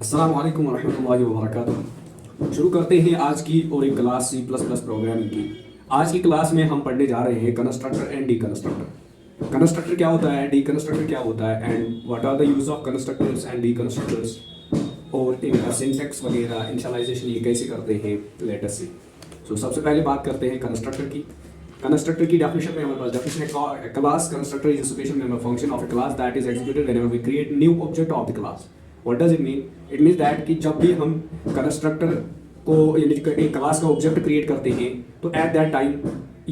अस्सलाम वालेकुम वरहमतुल्लाहि वबरकातुहू। शुरू करते हैं आज की और एक क्लास C++ प्रोग्रामिंग की। आज की क्लास में हम पढ़ने जा रहे हैं कंस्ट्रक्टर एंड डीकंस्ट्रक्टर। कंस्ट्रक्टर क्या होता है, डीकंस्ट्रक्टर क्या होता है and what are the use of constructors and deconstructors और इनका सिंटैक्स वगैरह इनिशियलाइजेशन ये कैसे करते हैं लेट अस सी। सो सबसे पहले बात करते हैं कंस्ट्रक्टर की। कंस्ट्रक्टर की डेफिनेशन में हमारे पास डेफिनेशन है class constructor is a special member function of a class that is executed whenever we create new object of the class. What does it mean? It means that कि जब भी हम constructor को यानी एक क्लास का object create करते हैं तो एट दैट टाइम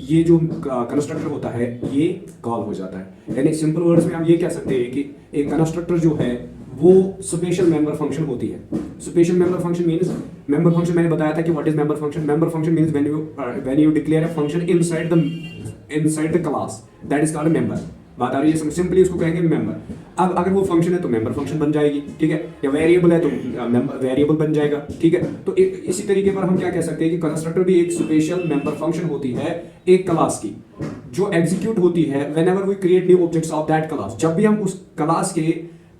ये जो कंस्ट्रक्टर होता है ये कॉल हो जाता है। यानी सिंपल वर्ड्स में हम ये कह सकते हैं कि एक कंस्ट्रक्टर जो है वो स्पेशल मेंबर फंक्शन होती है। Special member function means member function मैंने बताया था कि what is member function. Member function means when you declare a function inside the class that is called a member. बात आ रही है, सिंपली उसको कहेंगे मेंबर। अब अगर वो फंक्शन है तो मेंबर फंक्शन बन जाएगी, ठीक है, या वेरिएबल है तो वेरिएबल बन जाएगा, ठीक है। तो इसी तरीके पर हम क्या कह सकते हैं कि कंस्ट्रक्टर भी एक स्पेशल मेंबर फंक्शन होती है एक क्लास की, जो एग्जीक्यूट होती है whenever we create new objects of that class. जब भी हम उस क्लास के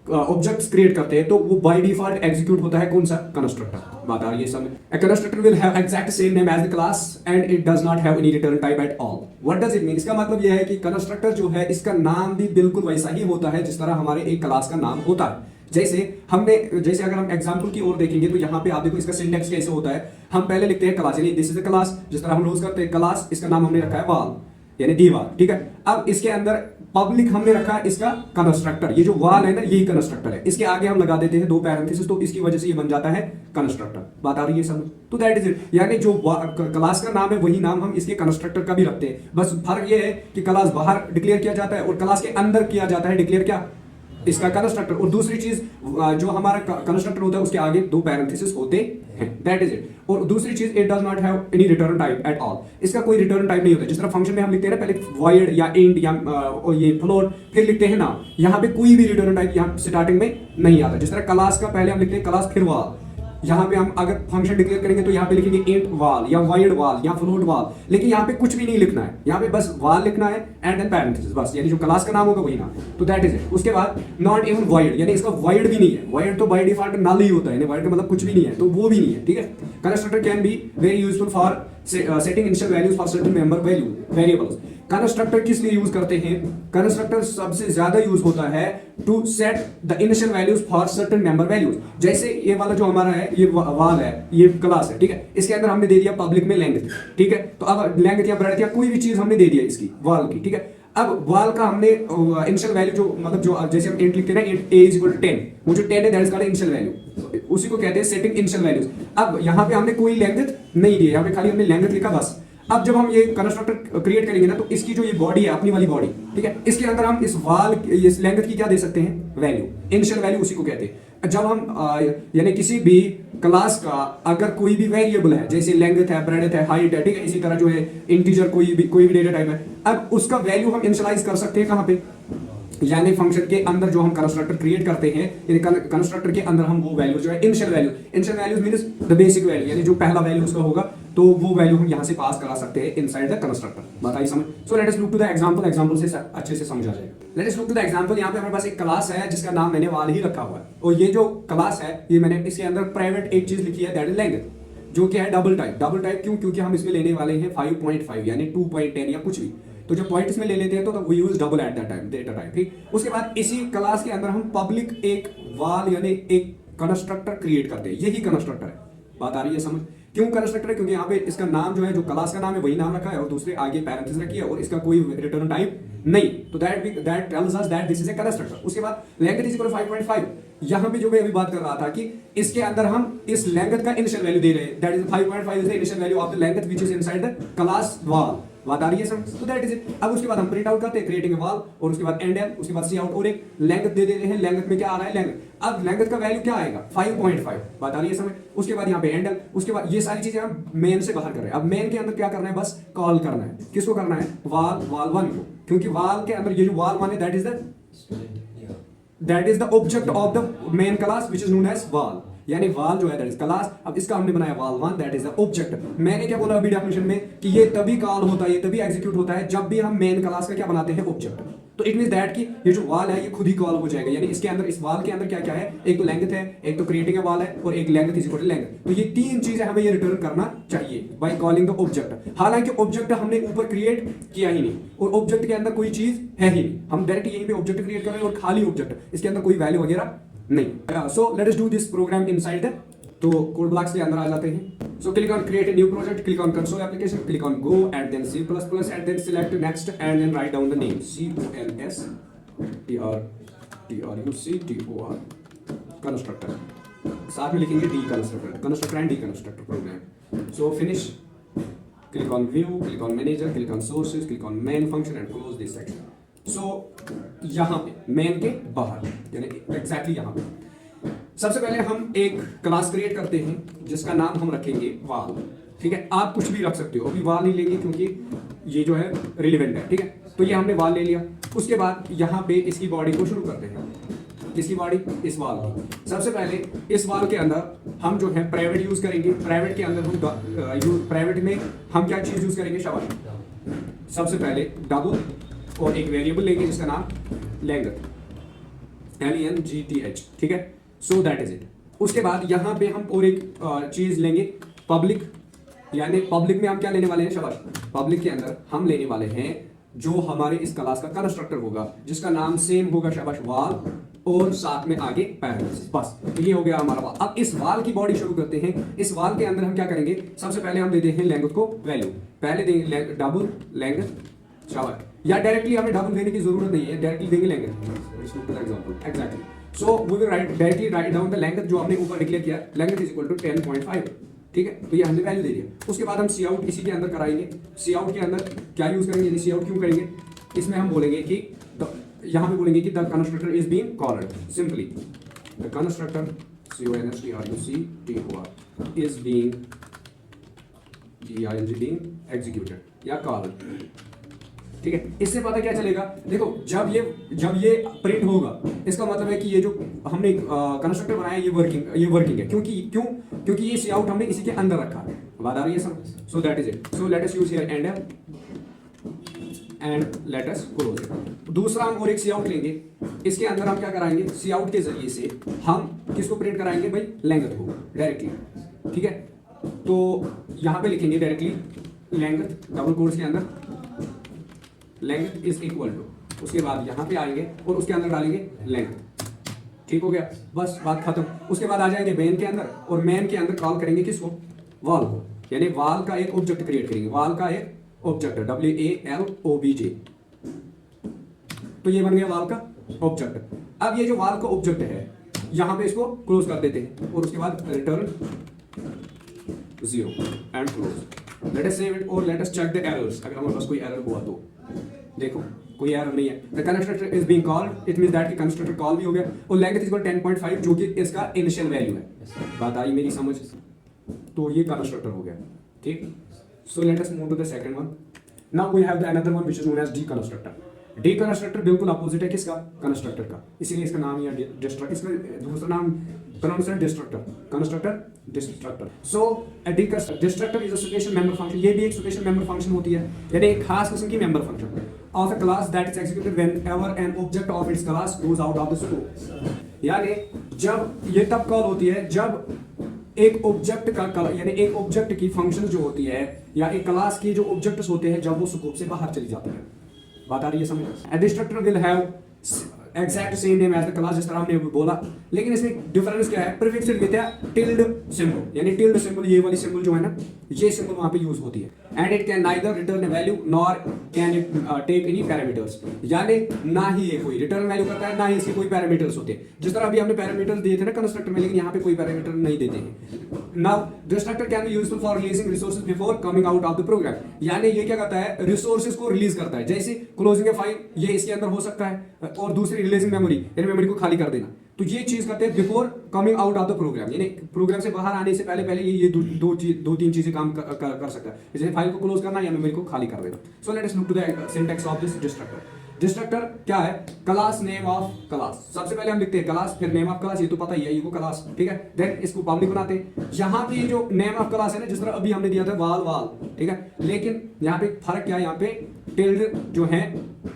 ऑब्जेक्ट्स क्रिएट करते हैं तो वो बाय डिफॉल्ट एग्जीक्यूट होता है कौन सा? कंस्ट्रक्टर। बात आ रही है समझ? A constructor will have exact same name as the class and it does not have any return type at all. What does it mean? इसका मतलब यह है कि कंस्ट्रक्टर जो है इसका नाम भी बिल्कुल वैसा ही होता है जिस तरह हमारे एक क्लास का नाम होता है। जैसे अगर हम एग्जांपल की ओर देखेंगे तो यहाँ पे आप देखो इसका सिंटैक्स कैसे होता है। हम पहले लिखते हैं क्लास, यानी दिस इज द क्लास, जिस तरह हम रोज करते हैं क्लास, इसका नाम हमने रखा है वाल यानी दीवार, ठीक है। अब इसके अंदर पब्लिक हमने रखा है इसका कंस्ट्रक्टर, ये जो वाल है ना यही कंस्ट्रक्टर है। इसके आगे हम लगा देते हैं दो पैरेंथेसिस, तो इसकी वजह से ये बन जाता है कंस्ट्रक्टर। बात आ रही है समझ? तो दैट इज इट, यानी जो क्लास का नाम है वही नाम हम इसके कंस्ट्रक्टर का भी रखते हैं। बस फर्क ये है कि क्लास बाहर डिक्लेयर किया जाता है और क्लास के अंदर किया जाता है डिक्लेयर क्या? इसका कंस्ट्रक्टर। और दूसरी चीज जो हमारा कंस्ट्रक्टर होता है उसके आगे दो पैरेंथेसिस होते हैं, दैट इज इट। और दूसरी चीज it does not have any return type at all. इसका कोई रिटर्न टाइप नहीं होता। जिस तरह फंक्शन में हम लिखते हैं ना पहले वॉइड या इंट या ये फ्लोट फिर लिखते हैं ना, यहाँ पे कोई भी रिटर्न टाइप यहाँ स्टार्टिंग में नहीं आता। जिस तरह क्लास का पहले हम लिखते हैं क्लास फिर वाल, यहाँ पे हम अगर फंक्शन डिक्लेयर करेंगे तो यहाँ पे लिखेंगे इंट वाल या वाइड वाल या फ्लोट वाल, लेकिन यहाँ पे कुछ भी नहीं लिखना है, यहाँ पे बस वाल लिखना है एंड देन पैरेंथेसिस, बस यानी जो क्लास का नाम होगा वही नाम। तो दैट इज इट। उसके बाद नॉट इवन वाइड, यानी इसका वाइड भी नहीं है। वाइड तो बाय डिफॉल्ट नल ही होता है, यानी वाइड का मतलब कुछ भी नहीं है, तो वो भी नहीं है, ठीक है। Constructor can be very useful for setting initial values for certain member variables. Constructor किस लिए यूज करते हैं? कंस्ट्रक्टर सबसे ज्यादा यूज होता है to set the initial values for certain member values. जैसे ये वाला जो हमारा है ये वाल है, ये क्लास है, ठीक है। इसके अंदर हमने दे दिया पब्लिक में लेंथ, ठीक है। तो अब लेंथ या ब्रेड्थ या कोई भी चीज हमने दे दिया इसकी वाल की, ठीक है। अब वाल का हमने इनिशियल वैल्यू जो मतलब जो जैसे हम इंट लिखते हैं ना, int a is equal to 10, वो जो 10 है that is called initial value, उसी को कहते हैं सेटिंग इनिशियल वैल्यूज। अब यहाँ पे हमने कोई लेंथ नहीं दी है, यहाँ पे खाली हमने लेंथ लिखा बस। अब जब हम ये कंस्ट्रक्टर क्रिएट करेंगे ना तो इसकी जो ये बॉडी है अपनी वाली बॉडी, ठीक है, इसके अंदर हम इस वाल इस लेंथ की क्या दे सकते हैं? वैल्यू, इनिशियल वैल्यू उसी को कहते हैं। जब हम यानी किसी भी क्लास का अगर कोई भी वेरिएबल है जैसे लेंथ है, ब्रेड्थ है, हाइट है, ठीक है, इसी तरह जो है इंटीजर कोई भी डेटा टाइप है, अब उसका वैल्यू हम इनिशियलाइज कर सकते हैं कहाँ पे? यानी फंक्शन के अंदर जो हम कंस्ट्रक्टर क्रिएट करते हैं, यानी कंस्ट्रक्टर के अंदर हम वो वैल्यू जो है initial value means the basic value, यानी जो पहला वैल्यू उसका होगा तो वो वैल्यू हम यहां से पास करा सकते हैं इनसाइड द कंस्ट्रक्टर। बताइए समझ? So let us look to the example से अच्छे से समझ आ जाएगा। Let us look to the example. यहां पे हमारे पास एक क्लास है जिसका नाम मैंने वाल ही रखा हुआ है, और ये जो क्लास है ये मैंने इसके अंदर प्राइवेट एक चीज लिखी है दैट इज लेंथ, जो कि है डबल टाइप। डबल टाइप क्यों? क्योंकि हम इसमें लेने वाले हैं 5.5 यानी 2.10 या कुछ भी, तो जब पॉइंट इसमें ले लेते हैं तो we use double at that time data type, ठीक। उसके बाद इसी क्लास के अंदर हम पब्लिक एक वाल यानी एक कंस्ट्रक्टर क्रिएट करते हैं, यही कंस्ट्रक्टर है। बात आ रही है समझ? क्यों कंस्ट्रक्टर है? क्योंकि यहाँ पे इसका नाम जो है जो क्लास का नाम है वही नाम रखा है और दूसरे आगे पैरेंथेसिस रखी है और इसका कोई रिटर्न टाइप नहीं, तो that tells us that this is a constructor. उसके बाद लेंथ इज इक्वल टू 5.5। यहाँ पे जो मैं अभी बात कर रहा था कि इसके अंदर हम इस लेंथ का इनिशियल वैल्यू दे रहे हैं, that is 5.5 is the initial value of the length which is inside the class वाल। बात आ रही है समझ? तो दैट इज इट। अब उसके बाद हम प्रिंट आउट करते हैं क्रिएटिंग ए वाल, और उसके बाद एंड उसके बाद सी आउट और एक लेंथ दे देते हैं। लेंथ में क्या आ रहा है? लेंथ। अब लेंथ का वैल्यू क्या आएगा? 5.5। बात आ रही है समझ? उसके बाद यहाँ पे एंड, उसके बाद ये सारी चीजें हम मेन से बाहर कर रहे हैं। अब मेन के अंदर क्या करना है? बस कॉल करना है। किसको करना है? वाल 1 को, क्योंकि वाल के अंदर ये जो वाल 1 है that is the object of the main class which is known as wall. यानी वाल जो है दैट इज क्लास। अब इसका हमने बनाया वाल one that is the object. मैंने क्या बोला अभी डेफिनेशन में कि ये तभी कॉल होता है, ये तभी एग्जीक्यूट होता है जब भी हम मेन क्लास का क्या बनाते हैं, ऑब्जेक्ट। तो इट मींस दैट कि ये जो वाल है ये खुद ही कॉल हो जाएगा, यानी इसके अंदर, इस वाल के अंदर क्या क्या है, एक तो लेंथ है, एक तो क्रिएटिंग वाल है, और एक length is equal to length. तो ये तीन चीजें हमें ये रिटर्न करना चाहिए बाय कॉलिंग द ऑब्जेक्ट। हालांकि ऑब्जेक्ट हमने ऊपर क्रिएट किया ही नहीं, और ऑब्जेक्ट के अंदर कोई चीज है ही नहीं, हम डायरेक्ट यहीं पे ऑब्जेक्ट क्रिएट कर रहे हैं और खाली ऑब्जेक्ट, इसके अंदर कोई वैल्यू वगैरह नहीं। So let us do this program inside the, तो कोड ब्लॉक्स के अंदर आ जाते हैं। So click on create a new project, click on console application, click on go and then C++ and then select next and then write down the name CONSTRUCTOR constructor, साथ में लिखेंगे deconstructor and deconstructor program. So finish, click on view, click on manager, click on sources, click on main function and close this section. So यहाँ पे main के बाहर यानी exactly यहाँ पे सबसे पहले हम एक क्लास क्रिएट करते हैं जिसका नाम हम रखेंगे वाल। ठीक है, आप कुछ भी रख सकते हो, अभी वाल नहीं लेंगे क्योंकि ये जो है रिलेवेंट है। ठीक है, तो ये हमने वाल ले लिया। उसके बाद यहाँ पे इसकी बॉडी को शुरू करते हैं, किसकी बॉडी, इस वाल की। सबसे पहले इस वाल के अंदर हम जो है प्राइवेट यूज करेंगे। प्राइवेट के अंदर हम प्राइवेट में हम क्या चीज यूज करेंगे, शाबाश। सबसे पहले डबल और एक वेरिएबल लेंगे जिसका नाम लेंथ, LENGTH। ठीक है, सो दैट इज इट। उसके बाद यहाँ पे हम और एक चीज लेंगे पब्लिक, यानी पब्लिक में हम क्या लेने वाले हैं, शाबाश। पब्लिक के अंदर हम लेने वाले हैं जो हमारे इस क्लास का कंस्ट्रक्टर होगा जिसका नाम सेम होगा, शाबाश, वाल, और साथ में आगे पैरेंथेसिस। बस ये हो गया हमारा वाल। अब इस वाल की बॉडी शुरू करते हैं। इस वाल के अंदर हम क्या करेंगे, सबसे पहले हम देते हैं लेंथ को वैल्यू, पहले देंगे डबल लेंथ, शाबाश। या डायरेक्टली हमें डबल देने की जरूरत नहीं है, डायरेक्टली देंगे length example exactly. So we will directly write down the length जो हमने ऊपर डिक्लेयर किया, लेंथ इज इक्वल टू 10.5। ठीक है, तो ये हमने वैल्यू दे दिया। उसके बाद हम सी आउट इसी के अंदर कराएंगे। सी आउट के अंदर क्या यूज करेंगे, यानी सी आउट क्यों करेंगे, इसमें हम बोलेंगे कि यहाँ पे बोलेंगे कि the constructor is being called, simply the constructor CONSTRUCTOR is being executed या कॉल्ड। ठीक है, इससे पता क्या चलेगा, देखो जब ये प्रिंट होगा इसका मतलब है कि ये जो हमने कंस्ट्रक्टर बनाया ये वर्किंग है। क्योंकि ये सी आउट हमने इसी के अंदर रखा है। बात आ रही है समझ। सो that is it. So let us use here and let us close it. दूसरा हम और एक सी आउट लेंगे, इसके अंदर हम क्या कराएंगे, सी आउट के जरिए से हम किसको प्रिंट कराएंगे भाई, लेंथ को डायरेक्टली। ठीक है, तो यहां पे लिखेंगे डायरेक्टली लेंथ डबल कोट्स के अंदर लेंथ इज इक्वल टू, उसके बाद यहां पे आएंगे और उसके अंदर डालेंगे लेंथ। ठीक हो गया, बस बात खत्म। उसके बाद आ जाएंगे मेन के अंदर, और मेन के अंदर कॉल करेंगे किसको, वाल को, यानी वाल का एक ऑब्जेक्ट क्रिएट करेंगे। वाल का एक ऑब्जेक्ट है WALOBJ, तो ये बन गया वाल का ऑब्जेक्ट। अब ये जो वाल का ऑब्जेक्ट है यहां पे इसको क्लोज कर देते हैं, और उसके बाद return 0 and close. Let us save it और let us check the errors. अगर हमारे पास कोई एरर हुआ तो देखो कोई एरर नहीं है। The constructor is being called, it means that कि कंस्ट्रक्टर कॉल भी हो गया, और लेंथ इज इक्वल 10.5 जो कि इसका इनिशियल वैल्यू है। बात आई मेरी समझ, तो ये कंस्ट्रक्टर हो गया। ठीक, so let us move to the second one. Now we have the another one which is known as deconstructor. Deconstructor बिल्कुल अपोजिट है किसका, कंस्ट्रक्टर का, इसीलिए इसका नाम है डिस्ट्रक्टर। इसका दूसरा नाम pronounce destructor, constructor destructor. So a the destructor is a special member function. ये भी एक स्पेशल मेंबर फंक्शन होती है, यानी एक खास किस्म की member function of a class that is executed whenever an object of its class goes out of the scope. यानी जब ये तब कॉल होती है जब एक ऑब्जेक्ट का यानी एक ऑब्जेक्ट की फंक्शन जो होती है या एक क्लास की जो ऑब्जेक्ट्स होते हैं जब वो स्कोप से बाहर चली जाती है। बात आ रही है समझ। A destructor will have exact same name as the class, जिस तरह हमने बोला, लेकिन इसमें डिफरेंस क्या है, prefixed with a tilde symbol, यानी टिल्ड सिंबल, ये वाली सिंबल जो है ना, ये सिंबल वहां पे यूज होती है। And it can neither return a value nor can it take any parameters, यानी ना ही ये कोई रिटर्न वैल्यू करता है ना ही इसके कोई पैरामीटर्स होते हैं। जिस तरह अभी हमने पैरामीटर्स दिए थे ना कंस्ट्रक्टर में, लेकिन यहाँ पे कोई पैरामीटर नहीं देते हैं। Now destructor can be useful for releasing resources before coming out of the program, यानी ये क्या करता है, रिसोर्सेज को रिलीज करता है। जैसे क्लोजिंग ए फाइल, ये इसके अंदर हो सकता है, और दूसरी रिलीजिंग मेमोरी, यानी मेमोरी को खाली कर देना, तो ये चीज करते हैं before coming out of the program, यानी प्रोग्राम से बाहर आने से पहले ये दो तीन चीजें काम कर सकता है, जैसे फाइल को क्लोज करना या मेमोरी को खाली कर देना। So let us look to the syntax of this destructor. Destructor क्या है? Class name of class. सबसे पहले हम लिखते हैं क्लास, फिर नेम ऑफ क्लास, ये तो पता ही है, ये को क्लास, ठीक है। देन इसको पब्लिक बनाते हैं। यहाँ पे ये जो नेम ऑफ क्लास है ना, जिस तरह अभी हमने दिया था वाल वाल, ठीक है, लेकिन यहाँ पे फर्क क्या है, यहाँ पे टिल्ड जो है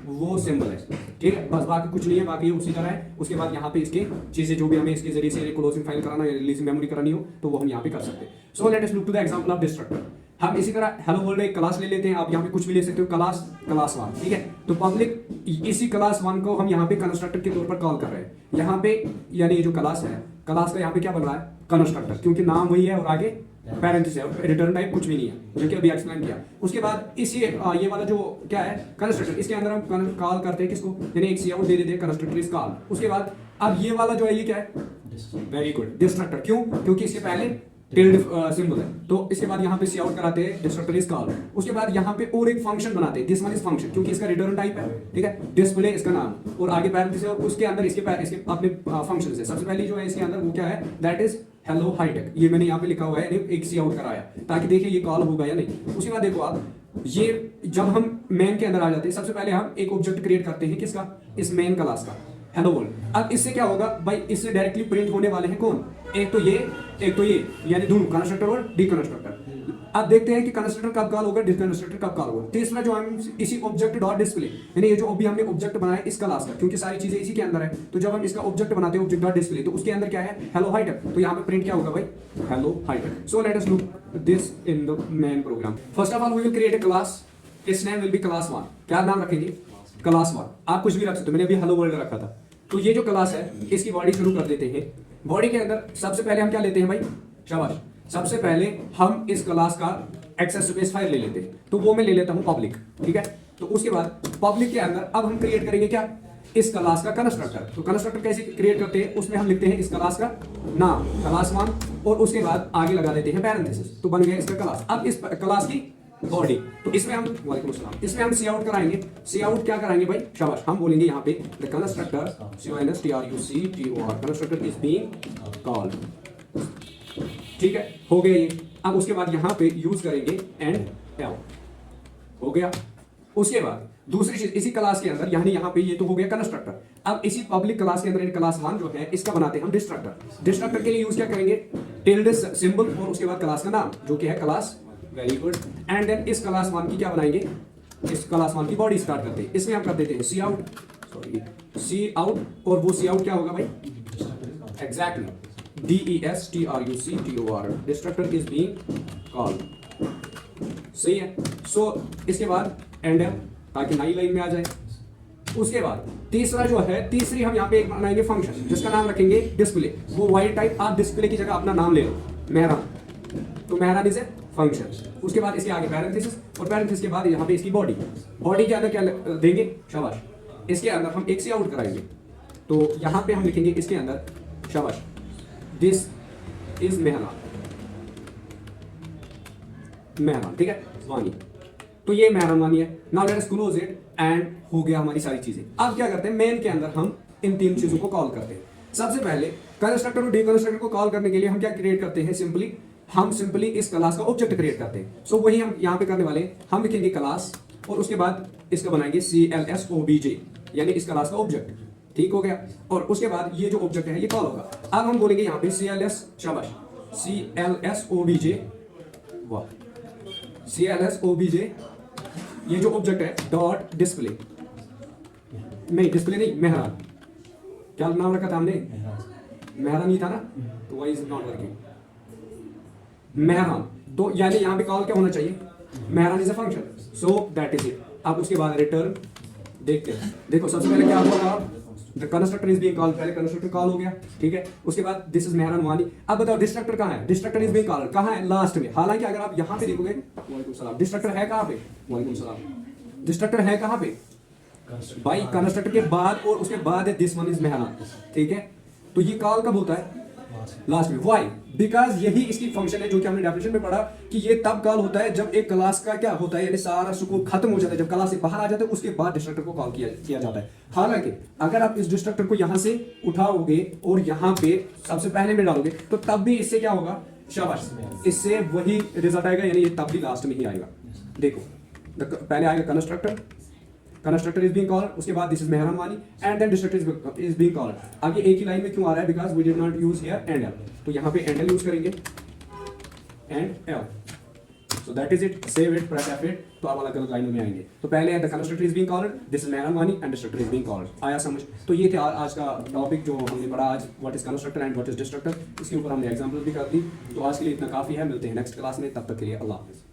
वो सिंबल है, ठीक है, बस बाकी कुछ नहीं है, बाकी उसी तरह है। उसके बाद यहाँ पे इसके चीजें जो भी हमें इसके जरिए से क्लोजिंग फाइल कराना या रिलीजिंग मेमोरी करानी हो तो वो हम यहाँ पे कर सकते हैं। So let us look to the example of destructor. हम इसी तरह हेलो वर्ल्ड एक क्लास ले लेते हैं, आप यहाँ पे कुछ भी ले सकते हो, क्लास 1, ठीक है। तो पब्लिक इसी क्लास 1 को हम यहाँ पे कंस्ट्रक्टर के तौर पर कॉल कर रहे हैं। यहाँ पे यानी ये जो क्लास है, क्लास का यहाँ पे क्या बन रहा है? कंस्ट्रक्टर, क्योंकि नाम वही है और आगे पैरेंथेसिस है, रिटर्न टाइप कुछ भी नहीं है, जो कि अभी एक्सप्लेन किया। उसके बाद इसी ये वाला जो क्या है कंस्ट्रक्टर, इसके अंदर हम कॉल करते हैं किसको, यानी एक सी आउट दे देते हैं, कंस्ट्रक्टर इज कॉल। उसके बाद अब ये वाला जो है ये क्या है? Very good, destructor. क्यों? क्योंकि इसके पहले टिल्ड सिंबल है, तो इसके बाद यहाँ पे सी आउट कराते हैं, डिस्ट्रक्टर इज कॉल। उसके बाद यहाँ पे और एक फंक्शन बनाते हैं, दिस वन इज फंक्शन, क्योंकि इसका रिटर्न टाइप है, ठीक है, डिस्प्ले इसका नाम, और आगे पैरेंथेसिस, और उसके अंदर इसके अपने फंक्शंस है। सबसे पहले जो है इसके अंदर वो क्या है? That is hello hitech. ये मैंने यहाँ पे लिखा हुआ है, एक सी आउट कराया ताकि देखिए ये कॉल होगा या नहीं। उसके बाद देखो आप, ये जब हम मेन के अंदर आ जाते हैं, सबसे पहले हम एक ऑब्जेक्ट क्रिएट करते हैं, किसका? इस मेन क्लास का, हेलो वर्ल्ड। अब इससे क्या होगा भाई? इससे डायरेक्टली प्रिंट होने वाले हैं कौन? एक तो ये यानी दोनों कंस्ट्रक्टर और डीकंस्ट्रक्टर। अब देखते हैं कि कंस्ट्रक्टर कब कॉल होगा, डिकंस्ट्रक्टर कब कॉल होगा। तीसरा जो हम इसी ऑब्जेक्ट डॉट डिस्प्ले, यानी ये जो अभी हमने ऑब्जेक्ट बनाया इस क्लास का, क्योंकि सारी चीजें इसी के अंदर है, तो जब हम इसका ऑब्जेक्ट बनाते हैं ऑब्जेक्ट डॉट डिस्प्ले, तो उसके अंदर क्या है? Hello hitech. तो यहाँ पे प्रिंट क्या होगा भाई? Hello hitech. So let us look this in the main program. First of all we will create a class, its name will be class 1। क्या नाम रखेंगे? क्लास 1। आप कुछ भी रख सकते हो, मैंने अभी हेलो वर्ल्ड रखा था। तो ये जो क्लास है इसकी बॉडी शुरू कर देते हैं। बॉडी के अंदर सबसे पहले हम क्या लेते हैं भाई? शाबाश, सबसे पहले हम इस क्लास का एक्सेस स्पेस फाइल ले लेते हैं, तो वो मैं ले लेता हूं पब्लिक, ठीक है। तो उसके बाद पब्लिक के अंदर अब हम क्रिएट करेंगे क्या? इस क्लास का कंस्ट्रक्टर। तो कंस्ट्रक्टर कैसे क्रिएट करते हैं? उसमें हम लिखते हैं इस क्लास का नाम, क्लास 1, और उसके बाद आगे लगा देते हैं पैरेंथेसिस, तो बन गया इसका क्लास। अब इस क्लास की बॉडी, तो इसमें हम वालेकुम अस्सलाम, इसमें हम सी आउट कराएंगे। सी आउट क्या कराएंगे भाई? शाबाश, हम बोलेंगे यहाँ पे the constructor CONSTRUCTOR constructor is being called, ठीक है, हो गया ये। अब उसके बाद यहाँ पे यूज करेंगे एंड आउट, हो गया। उसके बाद दूसरी चीज इसी क्लास के अंदर, यानी यहाँ पे ये तो हो गया कंस्ट्रक्टर। अब इसी पब्लिक क्लास के अंदर क्लास 1 जो है इसका बनाते हैं हम डिस्ट्रक्टर। डिस्ट्रक्टर के लिए यूज क्या करेंगे? टिल्ड सिंबल और उसके बाद क्लास का नाम, जो कि है class, very good. And then इस क्लास 1 की क्या बनाएंगे? इस क्लास 1 की बॉडी स्टार्ट करते हैं। इसमें हम कर देते हैं सी आउट, सी आउट, और वो सी आउट क्या होगा भाई? Exactly, DESTRUCTOR destructor is being called, सही है। सो इसके बाद एंड है, ताकि नई लाइन में आ जाए। उसके बाद तीसरा जो है, तीसरी हम यहाँ पे एक बनाएंगे फंक्शन, जिसका नाम रखेंगे डिस्प्ले। वो वाइड टाइप, आप डिस्प्ले की जगह अपना नाम ले लो, मेहरान, तो मेहरान इज ए फंक्शन। उसके बाद इसके आगे पैरेंथेसिस, और पैरेंथेसिस के बाद यहाँ पे इसकी बॉडी। बॉडी के अंदर क्या देंगे? शाबाश, इसके अंदर हम एक सी आउट कराएंगे, तो यहाँ पे हम लिखेंगे इसके अंदर, शाबाश, दिस इज मेहरान, ठीक है, वानी। तो ये मेहरान वानी है। Now let us close it, and हो गया हमारी सारी चीजें। अब क्या करते हैं? मेन के अंदर हम इन तीन चीजों को कॉल करते हैं। सबसे पहले कंस्ट्रक्टर और डीकंस्ट्रक्टर को कॉल करने के लिए हम क्या क्रिएट करते हैं? सिंपली इस क्लास का ऑब्जेक्ट क्रिएट करते हैं। सो वही हम यहाँ पे करने वाले हैं। हम लिखेंगे क्लास, और उसके बाद इसका बनाएंगे CLSOBJ, यानी इस क्लास का ऑब्जेक्ट, ठीक हो गया। और उसके बाद ये जो ऑब्जेक्ट है ये कॉल होगा। अब हम बोलेंगे यहाँ पे CLSOBJ, वाह, CLSOBJ, ये जो ऑब्जेक्ट है डॉट डिस्प्ले, नहीं डिस्प्ले नहीं, मेहरान। क्या नाम रखा था हमने? मेहरान ही था ना, तो why is not working, Mehran. तो यानी यहाँ पे कॉल क्या होना चाहिए? Mehran is a function, so that is it. अब उसके बाद रिटर्न देखते हैं। देखो सबसे पहले क्या हुआ? The constructor is being called, पहले कंस्ट्रक्टर कॉल हो गया, ठीक है। उसके बाद दिस इज मेहरान वानी। अब बताओ डिस्ट्रक्टर कहाँ है? डिस्ट्रक्टर इज बीइंग कॉल्ड कहाँ है? लास्ट में। हालांकि अगर आप यहाँ पे देखोगे, वालेकुम सलाम, डिस्ट्रक्टर है कहाँ पे? वालेकुम सलाम, डिस्ट्रक्टर है कहाँ पे भाई? कंस्ट्रक्टर के बाद, और उसके बाद है दिस वन इज मेहरान, ठीक है। तो ये कॉल कब होता है? लास्ट में। व्हाई? बिकॉज यही इसकी फंक्शन है, जो कि हमने डेफिनेशन में पढ़ा कि ये तब कॉल होता है जब एक क्लास का क्या होता है, यानी सारा स्कोप खत्म हो जाता है, जब क्लास से बाहर आ जाता है, उसके बाद डिस्ट्रक्टर को कॉल किया जाता है। हालांकि अगर आप इस डिस्ट्रक्टर को यहां से उठाओगे और यहां पे सबसे पहले में डालोगे, तो तब भी इससे क्या होगा? शाबाश, इससे वही रिजल्ट आएगा, यानी ये तब भी लास्ट में ही आएगा। देखो पहले आएगा constructor, constructor is being called, उसके बाद this is Mehran Wani and then destructor is being called. आगे एक ही लाइन में क्यों आ रहा है? Because we did not use here endl, तो यहाँ पे एंड एल यूज करेंगे endl. So that is it, save it, press F8, तो आप अलग अलग लाइनों में आएंगे। तो पहले है the constructor is being called, this is Mehran Wani and destructor is being called. आया समझ? तो ये थे आज का टॉपिक जो हमने पढ़ा आज, what is constructor and what is destructor. इसके ऊपर हमने एग्जांपल भी कर दी। तो आज के लिए इतना काफ़ी है, मिलते हैं नेक्स्ट क्लास में, तब तक के लिए अल्लाह हाफिज़।